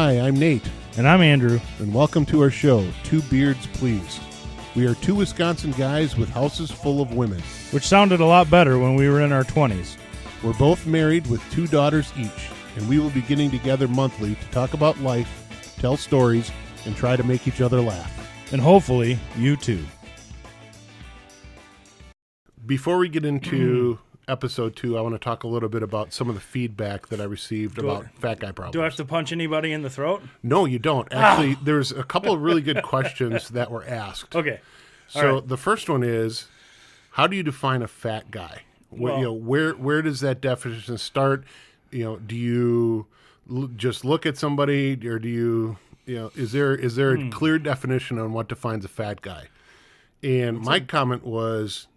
Hi, I'm Nate. And I'm Andrew. And welcome to our show, Two Beards Please. We are two Wisconsin guys with houses full of women. Which sounded a lot better when we were in our 20s. We're both married with 2 daughters each, and we will be getting together monthly to talk about life, tell stories, and try to make each other laugh. And hopefully, you too. Before we get into episode 2, I want to talk a little bit about some of the feedback that I received about fat guy problems. Do I have to punch anybody in the throat? No, you don't. Actually, there's a couple of really good questions that were asked. Okay. So the first one is, how do you define a fat guy? Where does that definition start? Do you just look at somebody, or do you is there a clear definition on what defines a fat guy? And my comment was,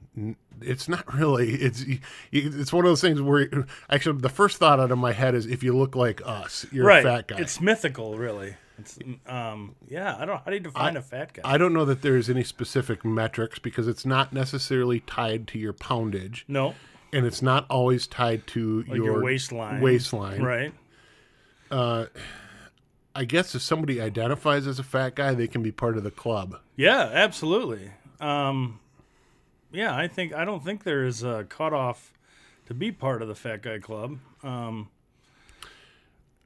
it's not really. It's one of those things where actually the first thought out of my head is, if you look like us, you're a fat guy. It's mythical, really. It's I don't. How do you define a fat guy? I don't know that there's any specific metrics, because it's not necessarily tied to your poundage. No. And it's not always tied to your waistline. Right. I guess if somebody identifies as a fat guy, they can be part of the club. Yeah, absolutely. I don't think there is a cutoff to be part of the fat guy club.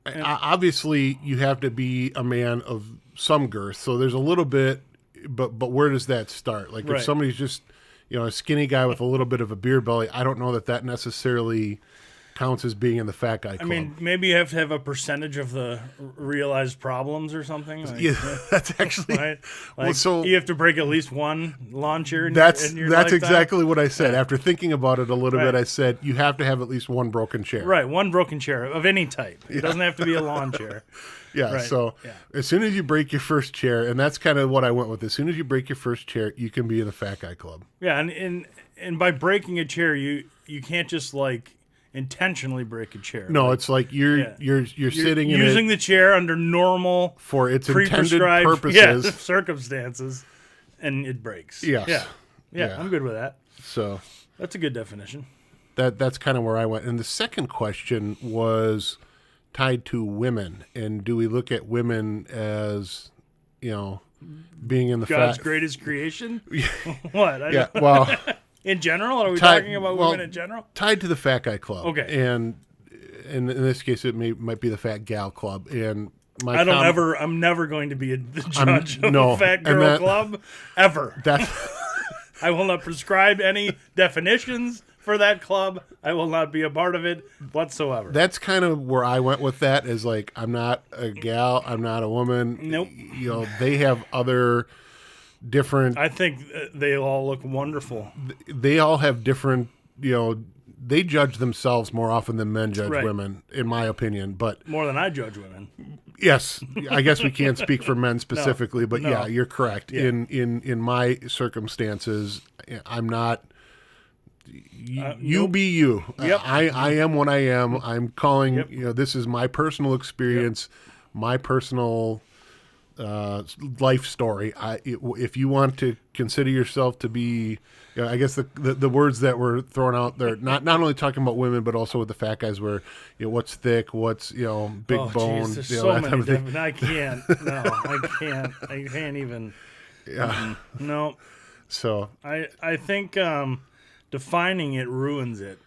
Obviously, you have to be a man of some girth. So there's a little bit, but where does that start? Like if somebody's just a skinny guy with a little bit of a beer belly, I don't know that necessarily counts as being in the fat guy club. I mean, maybe you have to have a percentage of the realized problems or something. That's actually right. You have to break at least one lawn chair. That's lifetime. exactly what I said. After thinking about it a little bit, I said you have to have at least one broken chair. Right, one broken chair of any type. It doesn't have to be a lawn chair. Yeah. Right. So as soon as you break your first chair, and that's kind of what I went with. As soon as you break your first chair, you can be in the fat guy club. Yeah, and by breaking a chair, you can't just intentionally break a chair. No, it's like you're sitting in using the chair under normal for its intended purposes, circumstances, and it breaks. Yes. Yeah, I'm good with that. So that's a good definition. That's kind of where I went. And the second question was tied to women, and do we look at women as being in the God's greatest creation? What? In general, are we talking about women in general? Tied to the fat guy club. Okay. And in this case, it might be the fat gal club. And I'm never going to be the judge of the fat girl club ever. I will not prescribe any definitions for that club. I will not be a part of it whatsoever. That's kind of where I went with that. Is like, I'm not a gal. I'm not a woman. Nope. They have other different. I think they all look wonderful. They all have different. They judge themselves more often than men judge women, in my opinion. But more than I judge women. Yes, I guess we can't speak for men specifically, but yeah, you're correct. Yeah. In my circumstances, I'm not. You be you. Yep. I am what I am. I'm calling. This is my personal experience, my personal life story. If you want to consider yourself to be, I guess the words that were thrown out there, not only talking about women, but also with the fat guys, were what's thick, what's big bone. Geez, there's so many. I can't. No, I can't. I can't even. Yeah. No. So I think defining it ruins it.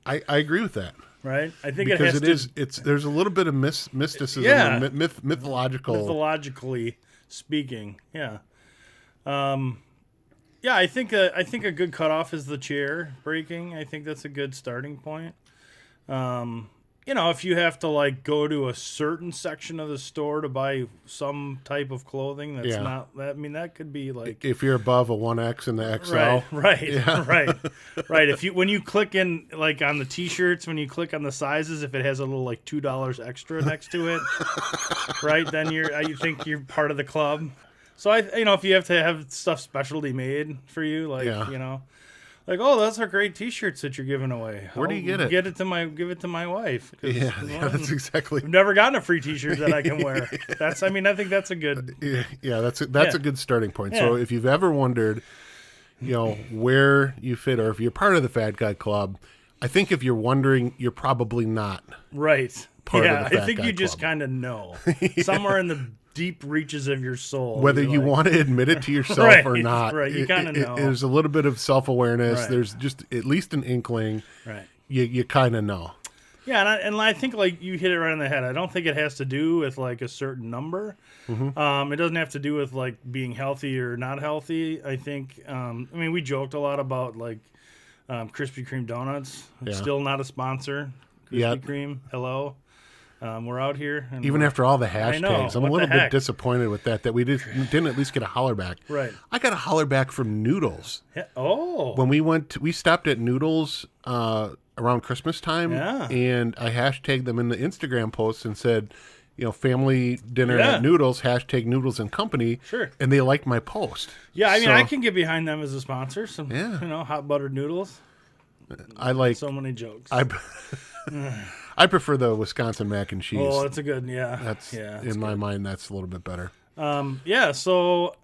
I agree with that. Right, I think there's a little bit of mysticism, mythologically speaking. Yeah, I think a good cutoff is the chair breaking. I think that's a good starting point. If you have to go to a certain section of the store to buy some type of clothing, that's not that. I mean, that could be if you're above a 1X and the XL, right. When you click in on the T-shirts, when you click on the sizes, if it has a little $2 extra next to it, right, then you think you're part of the club. So if you have to have stuff specialty made for you, those are great T-shirts that you're giving away. Where do you get it? Give it to my wife. Yeah, that's exactly. I've never gotten a free T-shirt that I can wear. I think that's a good. Yeah, that's a good starting point. Yeah. So if you've ever wondered, where you fit, or if you're part of the Fat Guy Club, I think if you're wondering, you're probably not. Right. Part of the I Fat think Guy you just Club. kind of know. Somewhere in the deep reaches of your soul. Whether you're you like, want to admit it to yourself Right, or not, right, you kinda know. there's a little bit of self-awareness. Right. There's just at least an inkling. Right. You kind of know. Yeah, and I think like you hit it right on the head. I don't think it has to do with like a certain number. It doesn't have to do with like being healthy or not healthy. I think. I mean, we joked a lot about like Krispy Kreme donuts. It's Yeah. still not a sponsor. Krispy Yeah. Kreme. Hello. We're out here. And Even after all the I know, hashtags, I'm a what little the bit heck? disappointed with that we didn't at least get a holler back. Right. I got a holler back from Noodles. Oh. When we stopped at Noodles around Christmas time, Yeah. and I hashtagged them in the Instagram posts and said, family dinner Yeah. at Noodles, hashtag Noodles and Company. Sure. And they liked my post. Yeah, I mean, So, I can get behind them as a sponsor. Some, Yeah. hot buttered noodles. I like. So many jokes. I prefer the Wisconsin mac and cheese. Oh, that's a good, yeah. That's yeah. in my mind. That's a little bit better. Yeah, so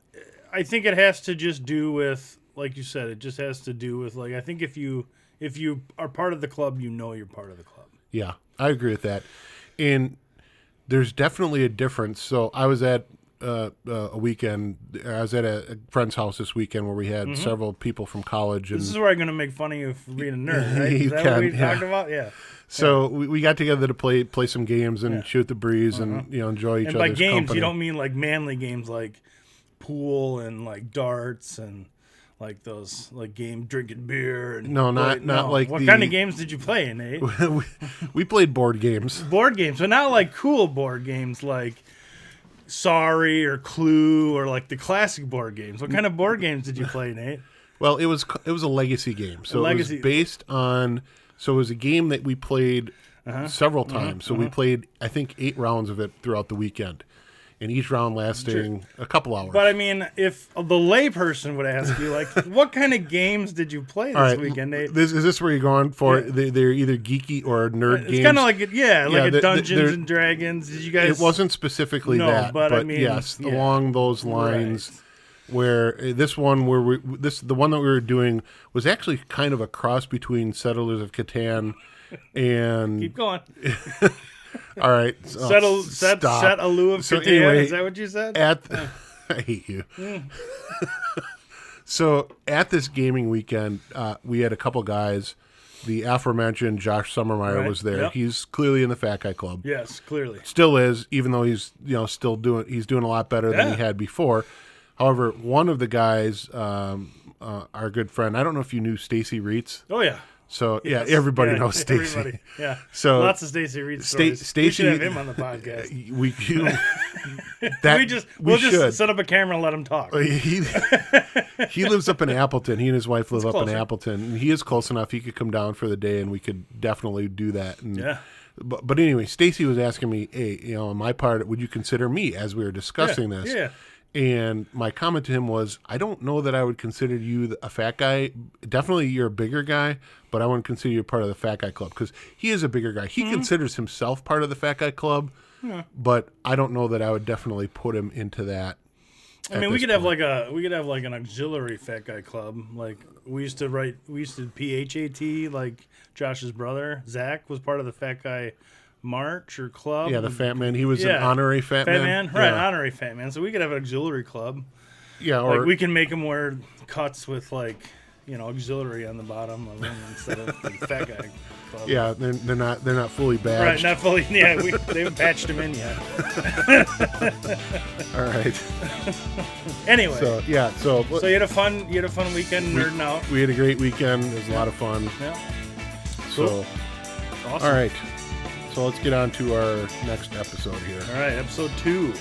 I think it has to just do with, like you said, it just has to do with like I think if you are part of the club, you're part of the club. Yeah, I agree with that. And there's definitely a difference. So I was at a weekend. I was at a friend's house this weekend where we had several people from college. And This is where I'm going to make fun of you for being a nerd, right? You Is that can, what we yeah. talked about? Yeah. so we got together to play some games and shoot the breeze and enjoy each And other's by games, company. you don't mean like manly games like pool and like darts and like those like game drinking beer. And No, not like What the- kind of games did you play, Nate? we played board games. Board games, but not like cool board games like Sorry or Clue or like the classic board games. What kind of board games did you play, Nate? Well, it was a legacy game. So it was legacy- based on. So it was a game that we played several times. So we played, I think, 8 rounds of it throughout the weekend, and each round lasting a couple hours. But I mean, if the layperson would ask you, like, what kind of games did you play this All right, weekend, Nate? is this where you're going for? Yeah. They're either geeky or nerd It's games. kind of like a Dungeons they're- and Dragons. Did you guys? It wasn't specifically No, that, but I mean, yes, yeah. along those lines. Right. Where the one that we were doing was actually kind of a cross between Settlers of Catan and Keep going. all right, Set a lieu of So Catan. anyway, Is that what you said? I hate you. So at this gaming weekend, we had a couple guys. The aforementioned Josh Summermeyer Right, was there. yep. He's clearly in the Fat Guy Club. Yes, clearly. Still is, even though he's still doing a lot better than he had before. However, one of the guys, our good friend, I don't know if you knew Stacy Reitz. Oh yeah. So Yes. yeah, everybody Yeah, knows Stacy. Everybody. Yeah. So lots of Stacy Reed stories. We Stacy- should have him on the podcast. We We'll should. set up a camera and let him talk. He lives up in Appleton. He and his wife live up in closer. Appleton. And he is close enough. He could come down for the day, and we could definitely do that. And, Yeah. But anyway, Stacy was asking me, hey, on my part, would you consider me as we were discussing this? Yeah. And my comment to him was, I don't know that I would consider you a fat guy. Definitely you're a bigger guy, but I wouldn't consider you part of the Fat Guy Club because he is a bigger guy. He considers himself part of the Fat Guy Club, but I don't know that I would definitely put him into that. I mean, we could have like an auxiliary Fat Guy Club. Like we used to PHAT. Like Josh's brother Zach was part of the Fat Guy March or club. Yeah, the Fat Man. He was an honorary Fat Man. Right? Yeah. Honorary Fat Man. So we could have an auxiliary club. Yeah, or Like we can make them wear cuts with like auxiliary on the bottom of them instead of the Fat Guy Club. yeah, they're not fully badged. Right, not fully. Yeah, they haven't patched them in yet. All right. Anyway, So yeah, so you had a fun weekend nerding out. we had a great weekend. It was a lot of fun. Yeah, So awesome. all right, so let's get on to our next episode here. All right, episode 2.